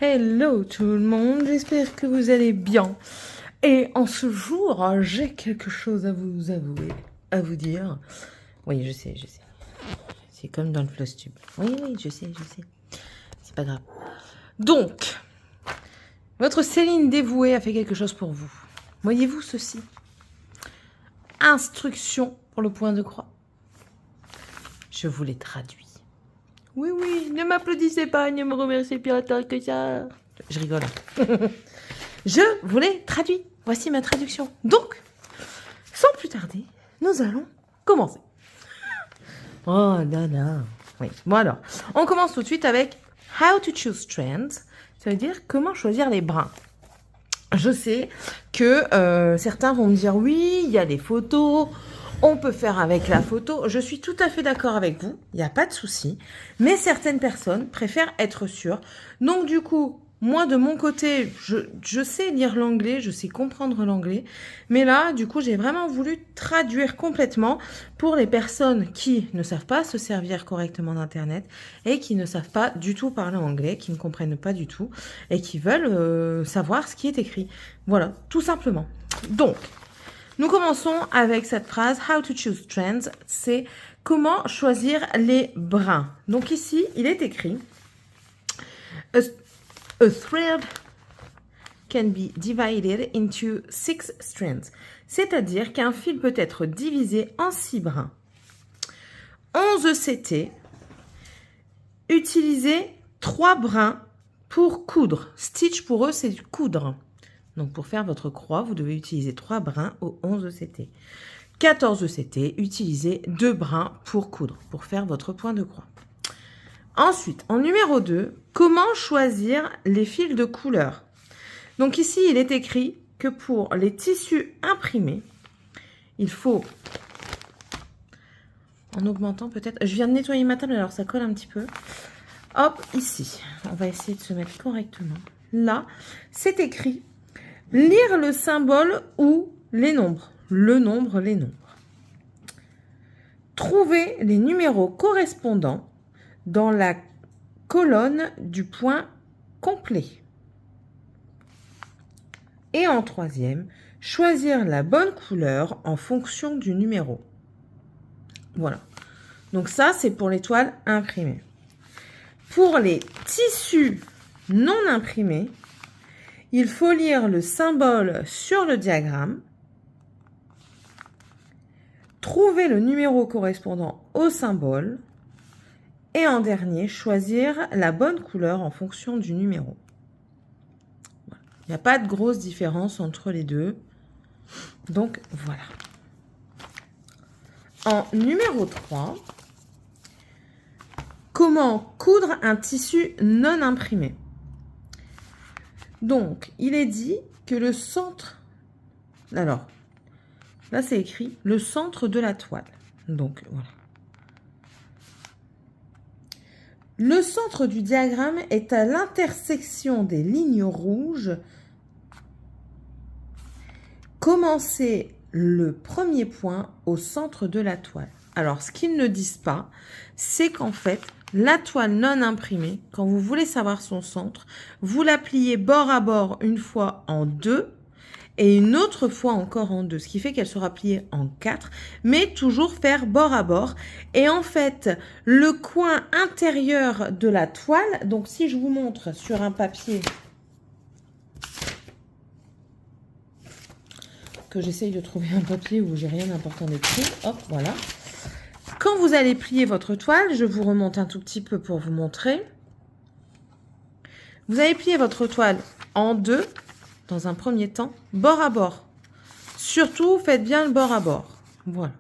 Hello tout le monde, j'espère que vous allez bien. Et en ce jour, j'ai quelque chose à vous avouer, à vous dire. Oui, je sais. C'est comme dans le Flosstube. Oui, je sais. C'est pas grave. Donc, votre Céline dévouée a fait quelque chose pour vous. Voyez-vous ceci? Instruction pour le point de croix. Je vous l'ai traduit. Oui, ne m'applaudissez pas, ne me remerciez pas tant que ça. Je rigole. Je vous l'ai traduit. Voici ma traduction. Donc, sans plus tarder, nous allons commencer. Oh là là. Oui, bon alors, on commence tout de suite avec How to choose strands. Ça veut dire comment choisir les brins. Je sais que certains vont me dire oui, il y a des photos, on peut faire avec la photo. Je suis tout à fait d'accord avec vous, il n'y a pas de souci. Mais certaines personnes préfèrent être sûres. Donc du coup, moi de mon côté, je sais lire l'anglais, je sais comprendre l'anglais. Mais là, du coup, j'ai vraiment voulu traduire complètement pour les personnes qui ne savent pas se servir correctement d'Internet et qui ne savent pas du tout parler anglais, qui ne comprennent pas du tout et qui veulent savoir ce qui est écrit. Voilà, tout simplement. Donc, nous commençons avec cette phrase « How to choose strands », c'est comment choisir les brins. Donc ici, il est écrit « A thread can be divided into 6 strands », c'est-à-dire qu'un fil peut être divisé en 6 brins. 11 ECT, utilisez 3 brins pour coudre. Stitch pour eux, c'est coudre. Donc, pour faire votre croix, vous devez utiliser 3 brins au 11 ECT. 14 ECT, utilisez 2 brins pour coudre, pour faire votre point de croix. Ensuite, en numéro 2, comment choisir les fils de couleur? Donc ici, il est écrit que pour les tissus imprimés, il faut, en augmentant peut-être, je viens de nettoyer ma table, alors ça colle un petit peu. Hop, ici, on va essayer de se mettre correctement. Là, c'est écrit lire le symbole ou les nombres. Le nombre, les nombres. Trouver les numéros correspondants dans la colonne du point complet. Et en troisième, choisir la bonne couleur en fonction du numéro. Voilà. Donc ça, c'est pour les toiles imprimées. Pour les tissus non imprimés, il faut lire le symbole sur le diagramme, trouver le numéro correspondant au symbole et en dernier, choisir la bonne couleur en fonction du numéro. Il n'y a pas de grosse différence entre les deux. Donc, voilà. En numéro 3, comment coudre un tissu non imprimé? Donc, il est dit que le centre... Alors, là, c'est écrit le centre de la toile. Donc, voilà. Le centre du diagramme est à l'intersection des lignes rouges. Commencez le premier point au centre de la toile. Alors, ce qu'ils ne disent pas, c'est qu'en fait, la toile non imprimée, quand vous voulez savoir son centre, vous la pliez bord à bord une fois en 2 et une autre fois encore en 2, ce qui fait qu'elle sera pliée en 4, mais toujours faire bord à bord. Et en fait, le coin intérieur de la toile, donc si je vous montre sur un papier que j'essaye de trouver un papier où j'ai rien d'important d'écrit, hop, voilà. Quand vous allez plier votre toile, je vous remonte un tout petit peu pour vous montrer. Vous allez plier votre toile en 2, dans un premier temps, bord à bord. Surtout, faites bien le bord à bord. Voilà.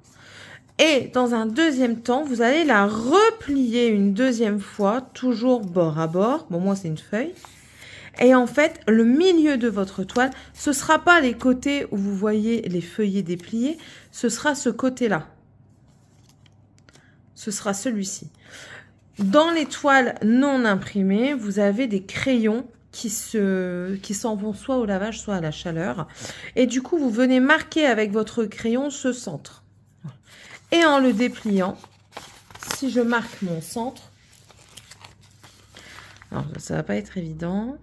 Et dans un deuxième temps, vous allez la replier une deuxième fois, toujours bord à bord. Bon, moi, c'est une feuille. Et en fait, le milieu de votre toile, ce ne sera pas les côtés où vous voyez les feuillets dépliés, ce sera ce côté-là. Ce sera celui-ci. Dans les toiles non imprimées, vous avez des crayons qui s'en vont soit au lavage, soit à la chaleur. Et du coup, vous venez marquer avec votre crayon ce centre. Et en le dépliant, si je marque mon centre, Alors, ça va pas être évident.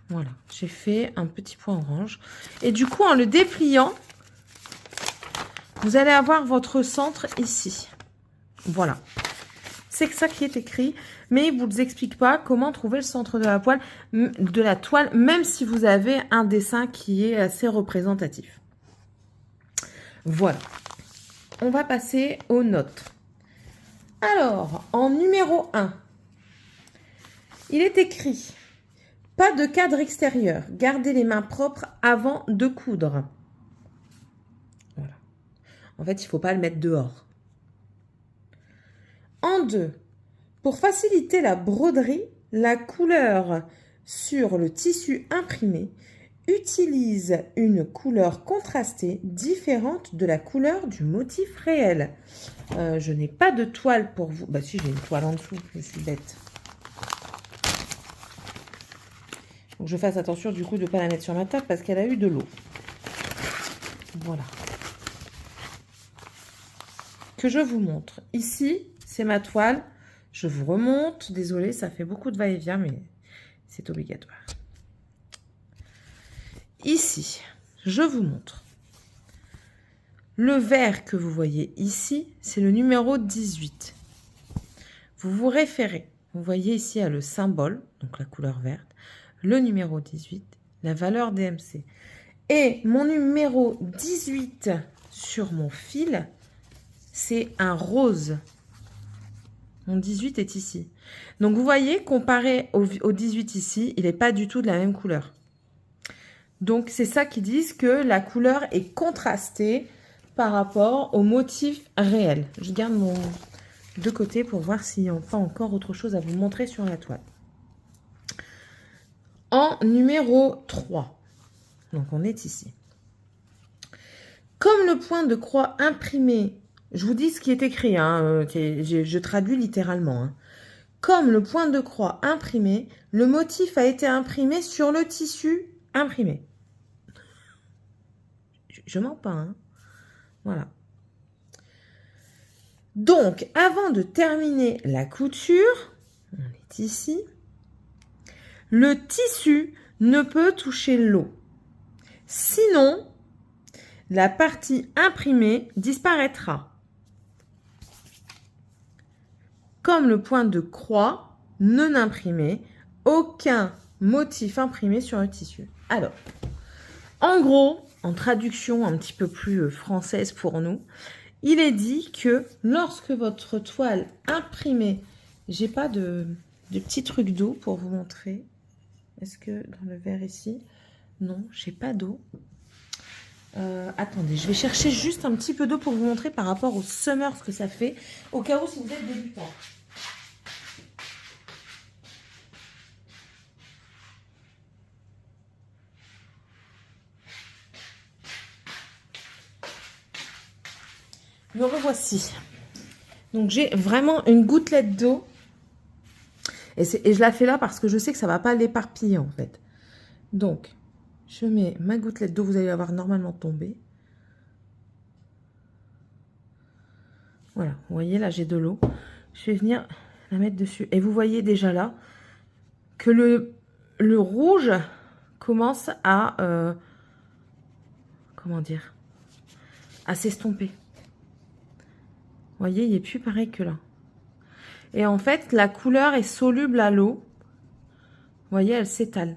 Voilà, j'ai fait un petit point orange. Et du coup, en le dépliant, vous allez avoir votre centre ici. Voilà. C'est ça qui est écrit, mais il ne vous explique pas comment trouver le centre de la toile, même si vous avez un dessin qui est assez représentatif. Voilà. On va passer aux notes. Alors, en numéro 1, il est écrit « Pas de cadre extérieur. Gardez les mains propres avant de coudre. » Voilà. En fait, il ne faut pas le mettre dehors. En 2, pour faciliter la broderie, la couleur sur le tissu imprimé utilise une couleur contrastée différente de la couleur du motif réel. Je n'ai pas de toile pour vous. Bah si, j'ai une toile en dessous, je suis bête. Donc je fasse attention du coup de ne pas la mettre sur ma table parce qu'elle a eu de l'eau. Voilà. Que je vous montre. Ici, c'est ma toile. Je vous remonte. Désolée, ça fait beaucoup de va-et-vient, mais c'est obligatoire. Ici, je vous montre. Le vert que vous voyez ici, c'est le numéro 18. Vous vous référez. Vous voyez ici à le symbole, donc la couleur verte, le numéro 18, la valeur DMC. Et mon numéro 18 sur mon fil, c'est un rose. Mon 18 est ici. Donc, vous voyez, comparé au 18 ici, il n'est pas du tout de la même couleur. Donc, c'est ça qui disent que la couleur est contrastée par rapport au motif réel. Je garde mon de côté pour voir s'il n'y a pas encore autre chose à vous montrer sur la toile. En numéro 3, donc on est ici. Comme le point de croix imprimé, je vous dis ce qui est écrit, hein, je traduis littéralement. Hein. Comme le point de croix imprimé, le motif a été imprimé sur le tissu imprimé. Je mens pas, hein. Voilà. Donc, avant de terminer la couture, on est ici, le tissu ne peut toucher l'eau. Sinon, la partie imprimée disparaîtra. Comme le point de croix non imprimé, aucun motif imprimé sur le tissu. Alors, en gros, en traduction un petit peu plus française pour nous, il est dit que lorsque votre toile imprimée, j'ai pas de petits trucs d'eau pour vous montrer. Est-ce que dans le verre ici? Non, j'ai pas d'eau. Attendez, je vais chercher juste un petit peu d'eau pour vous montrer par rapport au summer ce que ça fait, au cas où si vous êtes débutant. Me revoici. Donc j'ai vraiment une gouttelette d'eau. Et je la fais là parce que je sais que ça ne va pas l'éparpiller en fait. Donc, je mets ma gouttelette d'eau. Vous allez la voir normalement tomber. Voilà, vous voyez là j'ai de l'eau. Je vais venir la mettre dessus. Et vous voyez déjà là que le rouge commence à... comment dire? À s'estomper. Vous voyez, il n'est plus pareil que là. Et en fait, la couleur est soluble à l'eau. Vous voyez, elle s'étale.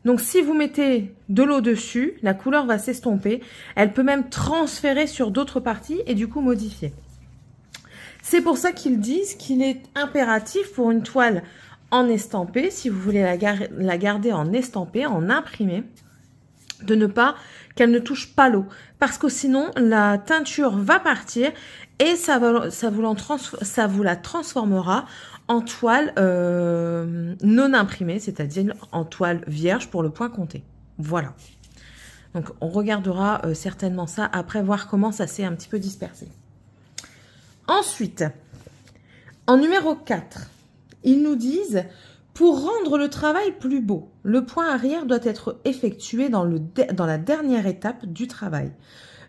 Donc, si vous mettez de l'eau dessus, la couleur va s'estomper. Elle peut même transférer sur d'autres parties et du coup modifier. C'est pour ça qu'ils disent qu'il est impératif pour une toile en estampé, si vous voulez la garder en estampé, en imprimé, de ne pas qu'elle ne touche pas l'eau. Parce que sinon, la teinture va partir et ça vous la transformera en toile non imprimée, c'est-à-dire en toile vierge pour le point compté. Voilà. Donc, on regardera certainement ça après, voir comment ça s'est un petit peu dispersé. Ensuite, en numéro 4, ils nous disent... Pour rendre le travail plus beau, le point arrière doit être effectué dans la dernière étape du travail.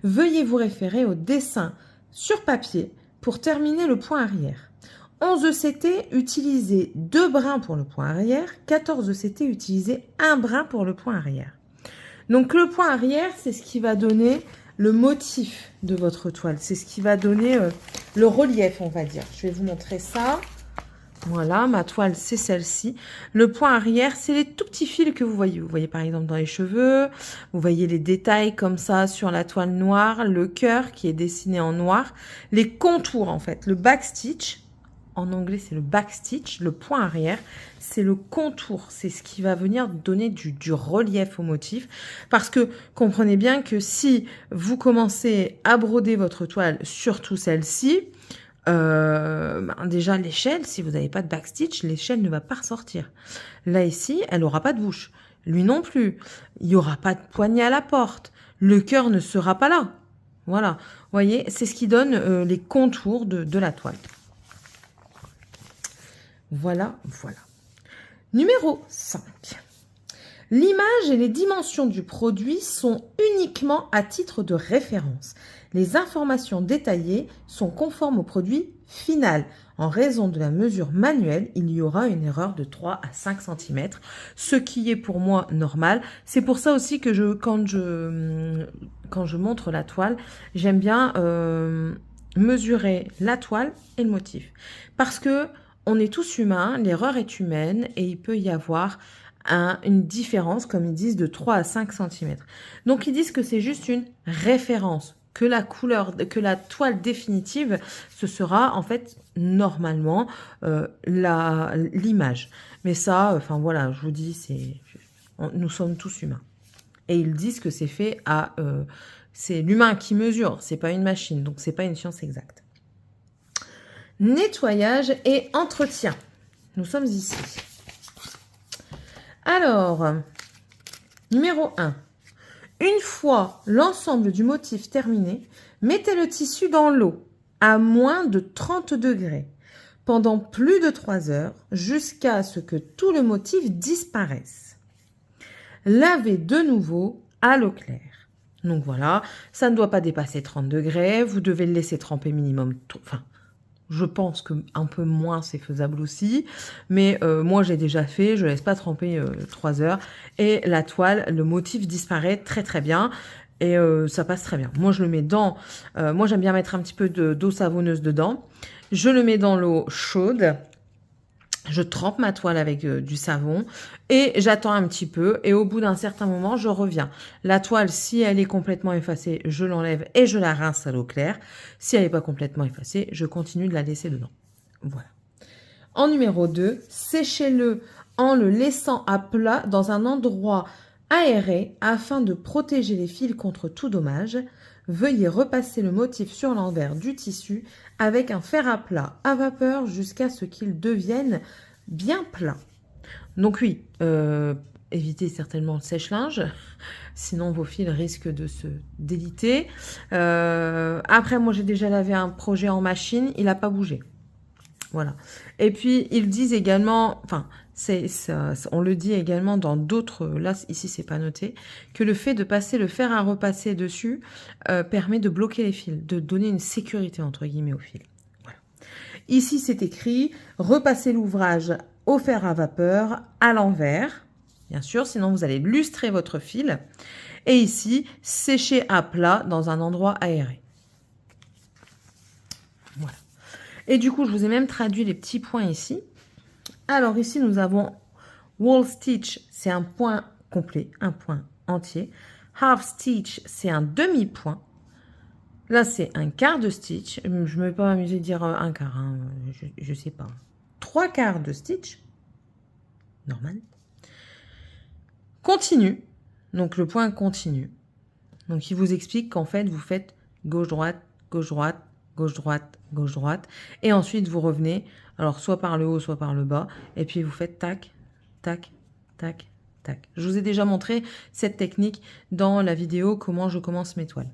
Veuillez vous référer au dessin sur papier pour terminer le point arrière. 11 ECT, utilisez 2 brins pour le point arrière. 14 ECT, utilisez 1 brin pour le point arrière. Donc le point arrière, c'est ce qui va donner le motif de votre toile. C'est ce qui va donner le relief, on va dire. Je vais vous montrer ça. Voilà, ma toile, c'est celle-ci. Le point arrière, c'est les tout petits fils que vous voyez. Vous voyez par exemple dans les cheveux, vous voyez les détails comme ça sur la toile noire, le cœur qui est dessiné en noir, les contours en fait, le backstitch. En anglais, c'est le backstitch, le point arrière, c'est le contour. C'est ce qui va venir donner du relief au motif. Parce que comprenez bien que si vous commencez à broder votre toile, surtout celle-ci, déjà l'échelle, si vous n'avez pas de backstitch, l'échelle ne va pas ressortir. Là ici, elle n'aura pas de bouche. Lui non plus. Il n'y aura pas de poignée à la porte. Le cœur ne sera pas là. Voilà. Vous voyez, c'est ce qui donne les contours de la toile. Voilà, voilà. Numéro 5. L'image et les dimensions du produit sont uniquement à titre de référence. Les informations détaillées sont conformes au produit final. En raison de la mesure manuelle, il y aura une erreur de 3 à 5 cm, ce qui est pour moi normal. C'est pour ça aussi que quand je montre la toile, j'aime bien mesurer la toile et le motif. Parce que on est tous humains, l'erreur est humaine et il peut y avoir une différence, comme ils disent, de 3 à 5 cm. Donc, ils disent que c'est juste une référence, que la couleur, que la toile définitive, ce sera en fait normalement l'image. Mais ça, enfin voilà, je vous dis, nous sommes tous humains. Et ils disent que c'est fait à... c'est l'humain qui mesure, c'est pas une machine, donc c'est pas une science exacte. Nettoyage et entretien. Nous sommes ici. Alors, numéro 1. Une fois l'ensemble du motif terminé, mettez le tissu dans l'eau à moins de 30 degrés pendant plus de 3 heures jusqu'à ce que tout le motif disparaisse. Lavez de nouveau à l'eau claire. Donc voilà, ça ne doit pas dépasser 30 degrés. Vous devez le laisser tremper minimum. Je pense qu'un peu moins, c'est faisable aussi. Mais moi, j'ai déjà fait. Je ne laisse pas tremper 3 heures. Et la toile, le motif disparaît très, très bien. Et ça passe très bien. Moi, je le mets dans... moi, j'aime bien mettre un petit peu d'eau savonneuse dedans. Je le mets dans l'eau chaude. Je trempe ma toile avec du savon et j'attends un petit peu et au bout d'un certain moment, je reviens. La toile, si elle est complètement effacée, je l'enlève et je la rince à l'eau claire. Si elle n'est pas complètement effacée, je continue de la laisser dedans. Voilà. En numéro 2, séchez-le en le laissant à plat dans un endroit aéré afin de protéger les fils contre tout dommage. Veuillez repasser le motif sur l'envers du tissu avec un fer à plat à vapeur jusqu'à ce qu'il devienne bien plat. Donc oui, évitez certainement le sèche-linge, sinon vos fils risquent de se déliter. Après, moi j'ai déjà lavé un projet en machine, il n'a pas bougé. Voilà. Et puis, ils disent également, enfin, on le dit également dans d'autres, là, ici, c'est pas noté, que le fait de passer le fer à repasser dessus permet de bloquer les fils, de donner une sécurité, entre guillemets, aux fils. Voilà. Ici, c'est écrit, repasser l'ouvrage au fer à vapeur à l'envers, bien sûr, sinon vous allez lustrer votre fil. Et ici, sécher à plat dans un endroit aéré. Voilà. Et du coup, je vous ai même traduit les petits points ici. Alors ici, nous avons wall stitch, c'est un point complet, un point entier. Half stitch, c'est un demi-point. Là, c'est un quart de stitch. Je ne vais pas m'amuser de dire un quart, hein. Je ne sais pas. 3 quarts de stitch, normal. Continue, donc le point continu. Donc il vous explique qu'en fait, vous faites gauche-droite, gauche-droite, gauche-droite, gauche-droite. Et ensuite, vous revenez, alors soit par le haut, soit par le bas. Et puis, vous faites tac, tac, tac, tac. Je vous ai déjà montré cette technique dans la vidéo « Comment je commence mes toiles ».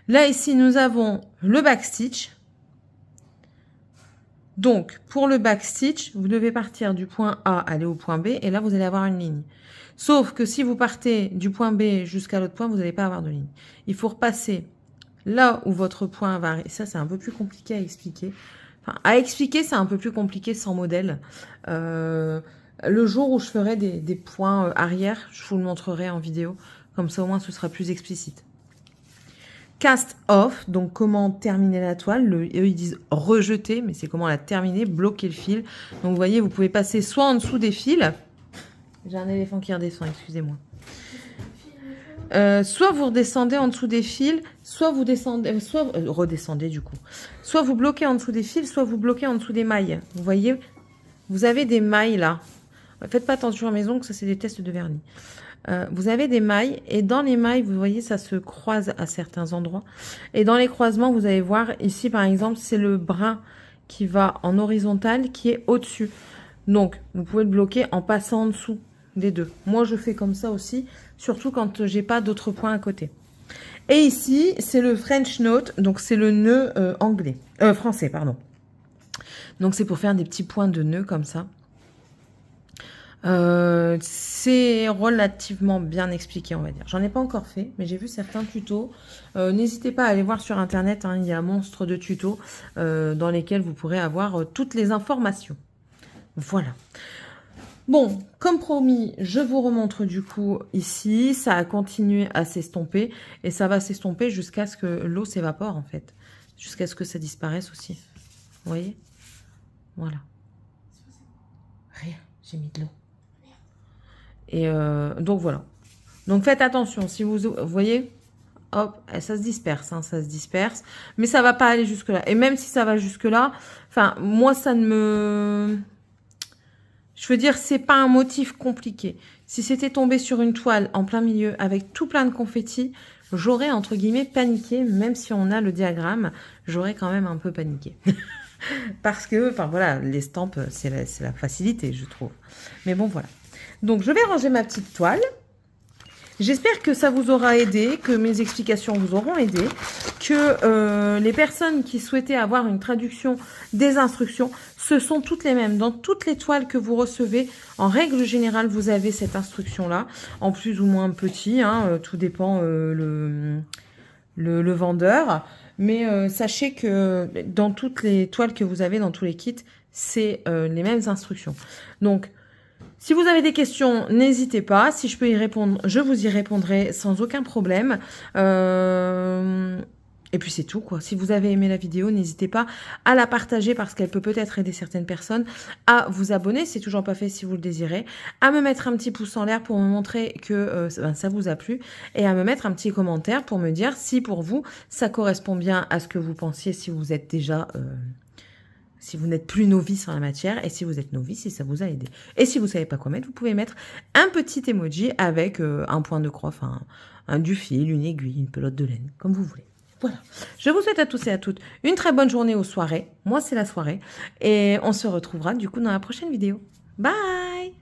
Là, ici, nous avons le backstitch. Donc, pour le backstitch, vous devez partir du point A, aller au point B. Et là, vous allez avoir une ligne. Sauf que si vous partez du point B jusqu'à l'autre point, vous n'allez pas avoir de ligne. Il faut repasser là où votre point va arriver. Ça, c'est un peu plus compliqué à expliquer. Enfin, à expliquer, c'est un peu plus compliqué sans modèle. Le jour où je ferai des points arrière, je vous le montrerai en vidéo. Comme ça, au moins, ce sera plus explicite. Cast off, donc comment terminer la toile. Eux, ils disent rejeter, mais c'est comment la terminer, bloquer le fil. Donc, vous voyez, vous pouvez passer soit en dessous des fils. J'ai un éléphant qui redescend, excusez-moi. Soit vous redescendez en dessous des fils, soit vous descendez, soit redescendez du coup. Soit vous bloquez en dessous des fils, soit vous bloquez en dessous des mailles. Vous voyez, vous avez des mailles là. Faites pas attention à mes ongles, ça c'est des tests de vernis. Vous avez des mailles et dans les mailles, vous voyez, ça se croise à certains endroits. Et dans les croisements, vous allez voir ici par exemple, c'est le brin qui va en horizontal qui est au-dessus. Donc, vous pouvez le bloquer en passant en dessous des deux. Moi, je fais comme ça aussi, surtout quand j'ai pas d'autres points à côté. Et ici, c'est le French Knot, donc c'est le nœud français, pardon. Donc, c'est pour faire des petits points de nœud comme ça. C'est relativement bien expliqué, on va dire. J'en ai pas encore fait, mais j'ai vu certains tutos. N'hésitez pas à aller voir sur internet, hein, il y a un monstre de tutos dans lesquels vous pourrez avoir toutes les informations. Voilà. Bon, comme promis, je vous remontre du coup ici. Ça a continué à s'estomper et ça va s'estomper jusqu'à ce que l'eau s'évapore en fait. Jusqu'à ce que ça disparaisse aussi. Vous voyez? Voilà. Rien, j'ai mis de l'eau. Et donc voilà. Donc faites attention. Si vous voyez, hop, ça se disperse, hein, ça se disperse. Mais ça va pas aller jusque-là. Et même si ça va jusque-là, enfin, moi, ça ne me... Je veux dire, c'est pas un motif compliqué. Si c'était tombé sur une toile en plein milieu avec tout plein de confettis, j'aurais entre guillemets paniqué, même si on a le diagramme, j'aurais quand même un peu paniqué. Parce que, enfin voilà, l'estampe, c'est la facilité, je trouve. Mais bon, voilà. Donc, je vais ranger ma petite toile. J'espère que ça vous aura aidé, que mes explications vous auront aidé, que les personnes qui souhaitaient avoir une traduction des instructions, ce sont toutes les mêmes. Dans toutes les toiles que vous recevez, en règle générale, vous avez cette instruction-là, en plus ou moins petit, hein, tout dépend le vendeur. Mais sachez que dans toutes les toiles que vous avez, dans tous les kits, c'est les mêmes instructions. Donc, si vous avez des questions, n'hésitez pas. Si je peux y répondre, je vous y répondrai sans aucun problème. Et puis c'est tout, quoi. Si vous avez aimé la vidéo, n'hésitez pas à la partager parce qu'elle peut peut-être aider certaines personnes, à vous abonner, c'est toujours pas fait si vous le désirez, à me mettre un petit pouce en l'air pour me montrer que ça vous a plu et à me mettre un petit commentaire pour me dire si pour vous, ça correspond bien à ce que vous pensiez si vous êtes déjà... si vous n'êtes plus novice en la matière, et si vous êtes novice, si ça vous a aidé. Et si vous ne savez pas quoi mettre, vous pouvez mettre un petit emoji avec un point de croix, enfin du fil, une aiguille, une pelote de laine, comme vous voulez. Voilà. Je vous souhaite à tous et à toutes une très bonne journée aux soirées. Moi, c'est la soirée. Et on se retrouvera du coup dans la prochaine vidéo. Bye!